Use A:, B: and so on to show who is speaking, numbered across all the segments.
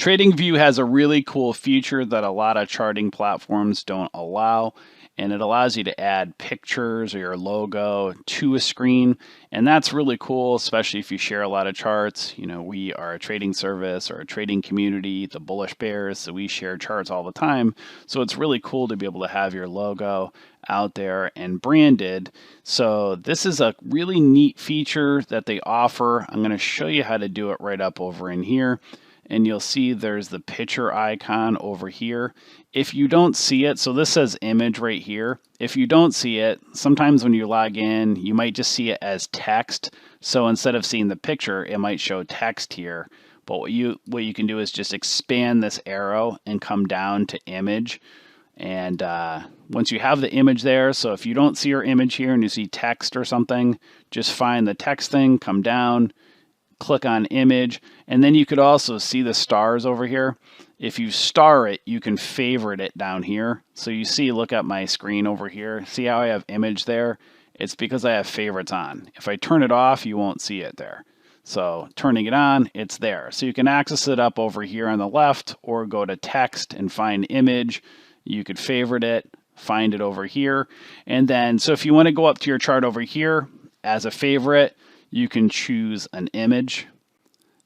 A: TradingView has a really cool feature that a lot of charting platforms don't allow, and it allows you to add pictures or your logo to a screen, and that's really cool, especially if you share a lot of charts. You know, we are a trading service or a trading community, the Bullish Bears, so we share charts all the time, so it's really cool to be able to have your logo out there and branded. So this is a really neat feature that they offer. I'm going to show you how to do it right up over in here. And you'll see there's the picture icon over here. If you don't see it, so this says image right here. If you don't see it, sometimes when you log in, you might just see it as text. So instead of seeing the picture, it might show text here. But what you can do is just expand this arrow and come down to image. And once you have the image there, so if you don't see your image here and you see text or something, just find the text thing, come down, click on image, and then you could also see the stars over here. If you star it, you can favorite it down here. So you see, look at my screen over here. See how I have image there? It's because I have favorites on. If I turn it off, you won't see it there. So turning it on, it's there. So you can access it up over here on the left, or go to text and find image. You could favorite it, find it over here. And then, so if you want to go up to your chart over here as a favorite, you can choose an image.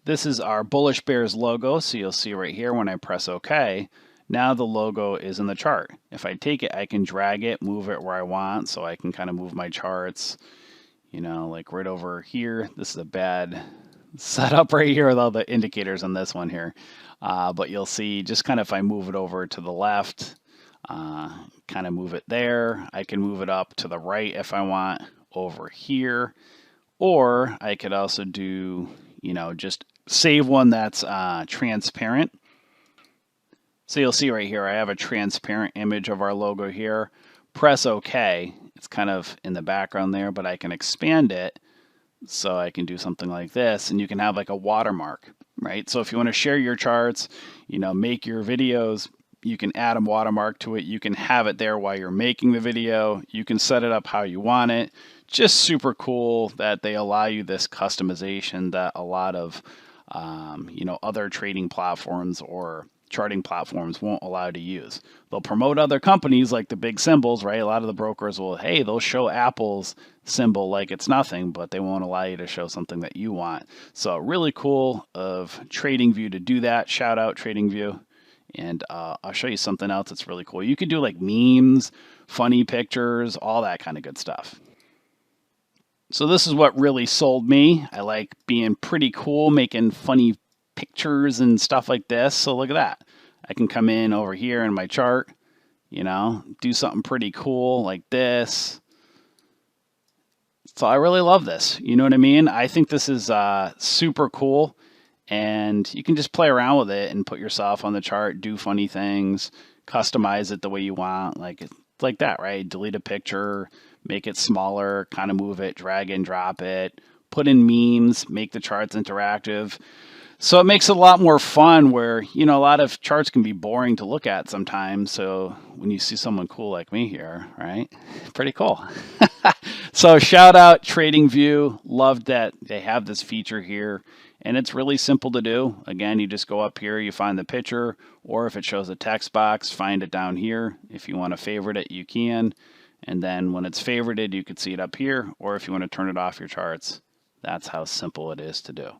A: This is our Bullish Bears logo, so you'll see right here when I press OK, now the logo is in the chart. If I take it, I can drag it, move it where I want, so I can kind of move my charts, you know, like right over here. This is a bad setup right here with all the indicators on this one here. But you'll see just kind of if I move it over to the left, kind of move it there. I can move it up to the right if I want over here. Or I could also do, you know, just save one that's transparent. So you'll see right here, I have a transparent image of our logo here. Press OK. It's kind of in the background there, but I can expand it. So I can do something like this, and you can have like a watermark, right? So if you want to share your charts, you know, make your videos, you can add a watermark to it. You can have it there while you're making the video. You can set it up how you want it. Just super cool that they allow you this customization that a lot of you know, other trading platforms or charting platforms won't allow to use. They'll promote other companies like the big symbols, right? A lot of the brokers will, hey, they'll show Apple's symbol like it's nothing, but they won't allow you to show something that you want. So really cool of TradingView to do that. Shout out TradingView. And I'll show you something else that's really cool. You could do like memes, funny pictures, all that kind of good stuff. So this is what really sold me. I like being pretty cool, making funny pictures and stuff like this. So look at that. I can come in over here in my chart, you know, do something pretty cool like this. So I really love this. You know what I mean? I think this is super cool. And you can just play around with it and put yourself on the chart, do funny things, customize it the way you want, like that, right? Delete a picture, make it smaller, kind of move it, drag and drop it, put in memes, make the charts interactive. So it makes it a lot more fun where, you know, a lot of charts can be boring to look at sometimes. So when you see someone cool like me here, right? Pretty cool. So shout out TradingView. Loved that they have this feature here. And it's really simple to do. Again, you just go up here, you find the picture, or if it shows a text box, find it down here. If you want to favorite it, you can. And then when it's favorited, you can see it up here. Or if you want to turn it off your charts, that's how simple it is to do.